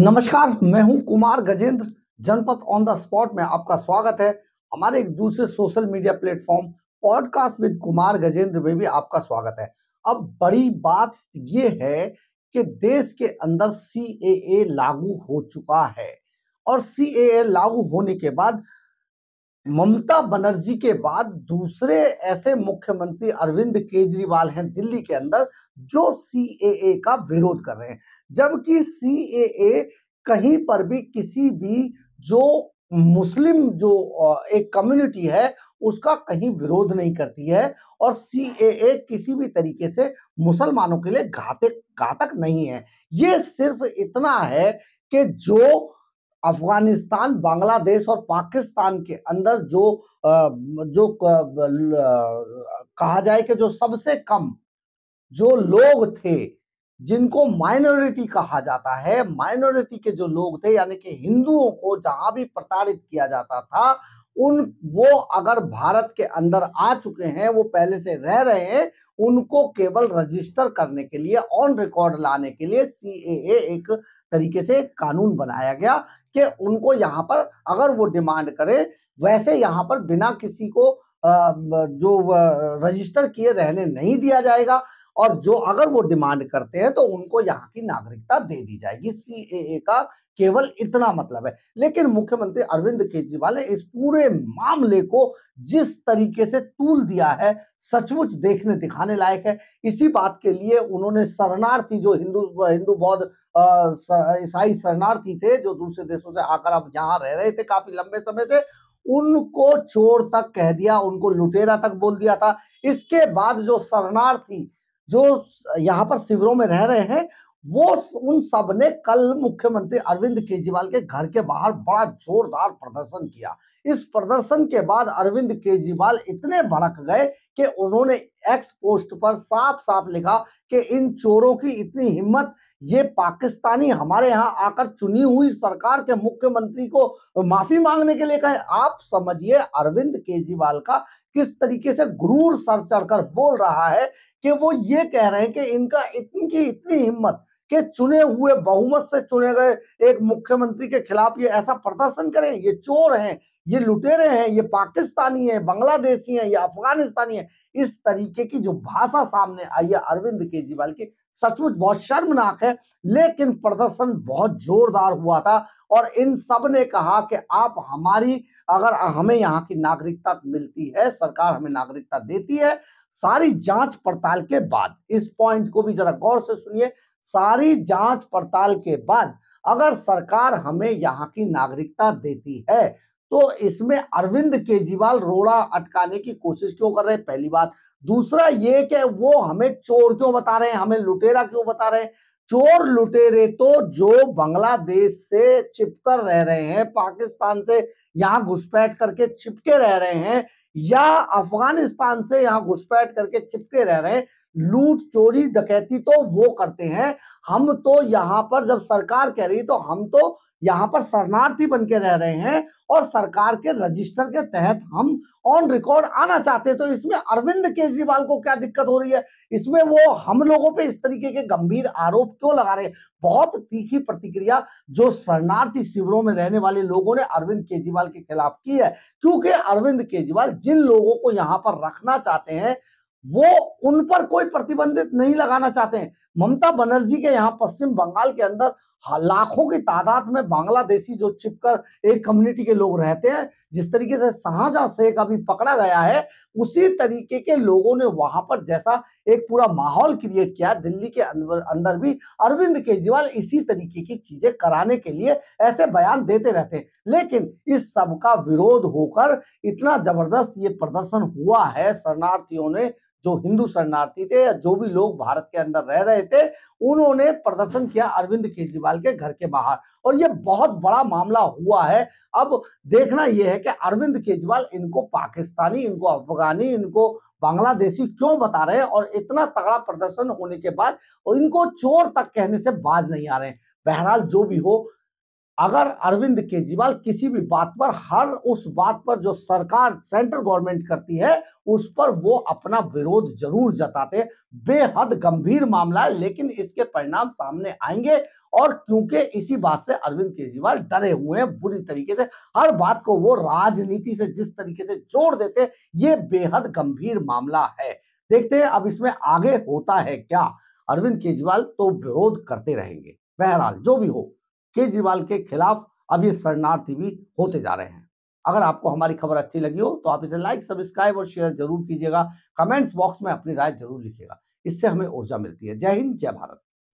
नमस्कार, मैं हूं कुमार गजेंद्र। जनपद ऑन द स्पॉट में आपका स्वागत है। हमारे एक दूसरे social media platform podcast with Kumar Gajendra में भी आपका स्वागत है। अब बड़ी बात यह है कि देश के अंदर सीएए लागू हो चुका है और सीएए लागू होने के बाद ममता बनर्जी के बाद दूसरे ऐसे मुख्यमंत्री अरविंद केजरीवाल हैं दिल्ली के अंदर जो सीएए का विरोध कर रहे हैं, जबकि सीएए कहीं पर भी किसी भी जो मुस्लिम जो एक कम्युनिटी है उसका कहीं विरोध नहीं करती है और सीएए किसी भी तरीके से मुसलमानों के लिए घातक घातक नहीं है। ये सिर्फ इतना है कि जो अफगानिस्तान, बांग्लादेश और पाकिस्तान के अंदर कहा जाए कि जो सबसे कम जो लोग थे जिनको माइनॉरिटी कहा जाता है, माइनॉरिटी के जो लोग थे यानी कि हिंदुओं को जहां भी प्रताड़ित किया जाता था उन वो अगर भारत के अंदर आ चुके हैं, वो पहले से रह रहे हैं, उनको केवल रजिस्टर करने के लिए, ऑन रिकॉर्ड लाने के लिए सीएए एक तरीके से कानून बनाया गया कि उनको यहाँ पर अगर वो डिमांड करे वैसे यहाँ पर बिना किसी को जो रजिस्टर किए रहने नहीं दिया जाएगा और जो अगर वो डिमांड करते हैं तो उनको यहाँ की नागरिकता दे दी जाएगी। सीएए का केवल इतना मतलब है। लेकिन मुख्यमंत्री अरविंद केजरीवाल ने इस पूरे मामले को जिस तरीके से तूल दिया है, सचमुच देखने दिखाने लायक है। इसी बात के लिए उन्होंने शरणार्थी जो हिंदू बौद्ध ईसाई शरणार्थी थे जो दूसरे देशों से आकर अब यहाँ रह रहे थे काफी लंबे समय से, उनको चोर तक कह दिया, उनको लुटेरा तक बोल दिया था। इसके बाद जो शरणार्थी जो यहाँ पर शिविरों में रह रहे हैं वो उन सब ने कल मुख्यमंत्री अरविंद केजरीवाल के घर के बाहर बड़ा जोरदार प्रदर्शन किया। इस प्रदर्शन के बाद अरविंद केजरीवाल इतने भड़क गए कि उन्होंने एक्स पोस्ट पर साफ साफ लिखा कि इन चोरों की इतनी हिम्मत, ये पाकिस्तानी हमारे यहाँ आकर चुनी हुई सरकार के मुख्यमंत्री को माफी मांगने के लिए कहे। आप समझिए अरविंद केजरीवाल का किस तरीके से गुरूर सर चढ़कर बोल रहा है कि वो ये कह रहे हैं कि इनकी इतनी हिम्मत कि चुने हुए बहुमत से चुने गए एक मुख्यमंत्री के खिलाफ ये ऐसा प्रदर्शन करें। ये चोर हैं, ये लुटेरे हैं, ये पाकिस्तानी है, बांग्लादेशी है, ये अफगानिस्तानी है। इस तरीके की जो भाषा सामने आई है अरविंद केजरीवाल की, सचमुच बहुत शर्मनाक है। लेकिन प्रदर्शन बहुत जोरदार हुआ था और इन सब ने कहा कि आप हमारी, अगर हमें यहाँ की नागरिकता मिलती है, सरकार हमें नागरिकता देती है, सारी जांच पड़ताल के बाद, इस पॉइंट को भी जरा गौर से सुनिए, सारी जांच पड़ताल के बाद अगर सरकार हमें यहाँ की नागरिकता देती है तो इसमें अरविंद केजरीवाल रोड़ा अटकाने की कोशिश क्यों कर रहे हैं, पहली बात। दूसरा ये कि वो हमें चोर क्यों बता रहे हैं, हमें लुटेरा क्यों बता रहे हैं। चोर लुटेरे तो जो बांग्लादेश से चिपकर रह रहे हैं, पाकिस्तान से यहाँ घुसपैठ करके चिपके रह रहे हैं, या अफगानिस्तान से यहाँ घुसपैठ करके चिपके रह रहे हैं, लूट चोरी डकैती तो वो करते हैं। हम तो यहाँ पर जब सरकार कह रही है तो हम तो यहाँ पर शरणार्थी बन के रह रहे हैं और सरकार के रजिस्टर के तहत हम ऑन रिकॉर्ड आना चाहते हैं। तो इसमें अरविंद केजरीवाल को क्या दिक्कत हो रही है, इसमें वो हम लोगों पे इस तरीके के गंभीर आरोप क्यों लगा रहे हैं। बहुत तीखी प्रतिक्रिया जो शरणार्थी शिविरों में रहने वाले लोगों ने अरविंद केजरीवाल के खिलाफ की है, क्योंकि अरविंद केजरीवाल जिन लोगों को यहाँ पर रखना चाहते हैं वो उन पर कोई प्रतिबंधित नहीं लगाना चाहते हैं। ममता बनर्जी के यहाँ पश्चिम बंगाल के अंदर लाखों की तादाद में बांग्लादेशी जो छिपकर एक कम्युनिटी के लोग रहते हैं, जिस तरीके से शाहजहां शेख अभी पकड़ा गया है, उसी तरीके के लोगों ने वहां पर जैसा एक पूरा माहौल क्रिएट किया, दिल्ली के अंदर भी अरविंद केजरीवाल इसी तरीके की चीजें कराने के लिए ऐसे बयान देते रहते हैं। लेकिन इस सब का विरोध होकर इतना जबरदस्त ये प्रदर्शन हुआ है, शरणार्थियों ने, जो हिंदू शरणार्थी थे या जो भी लोग भारत के अंदर रह रहे थे, उन्होंने प्रदर्शन किया अरविंद केजरीवाल के घर के बाहर और ये बहुत बड़ा मामला हुआ है। अब देखना यह है कि अरविंद केजरीवाल इनको पाकिस्तानी, इनको अफगानी, इनको बांग्लादेशी क्यों बता रहे हैं और इतना तगड़ा प्रदर्शन होने के बाद इनको चोर तक कहने से बाज नहीं आ रहे हैं। बहरहाल जो भी हो, अगर अरविंद केजरीवाल किसी भी बात पर, हर उस बात पर जो सरकार सेंट्रल गवर्नमेंट करती है उस पर वो अपना विरोध जरूर जताते। बेहद गंभीर मामला है, लेकिन इसके परिणाम सामने आएंगे। और क्योंकि इसी बात से अरविंद केजरीवाल डरे हुए हैं बुरी तरीके से, हर बात को वो राजनीति से जिस तरीके से जोड़ देते हैं, ये बेहद गंभीर मामला है। देखते हैं अब इसमें आगे होता है क्या। अरविंद केजरीवाल तो विरोध करते रहेंगे। बहरहाल जो भी हो, केजरीवाल के खिलाफ अब ये शरणार्थी भी होते जा रहे हैं। अगर आपको हमारी खबर अच्छी लगी हो तो आप इसे लाइक, सब्सक्राइब और शेयर जरूर कीजिएगा। कमेंट्स बॉक्स में अपनी राय जरूर लिखिएगा, इससे हमें ऊर्जा मिलती है। जय हिंद, जय भारत।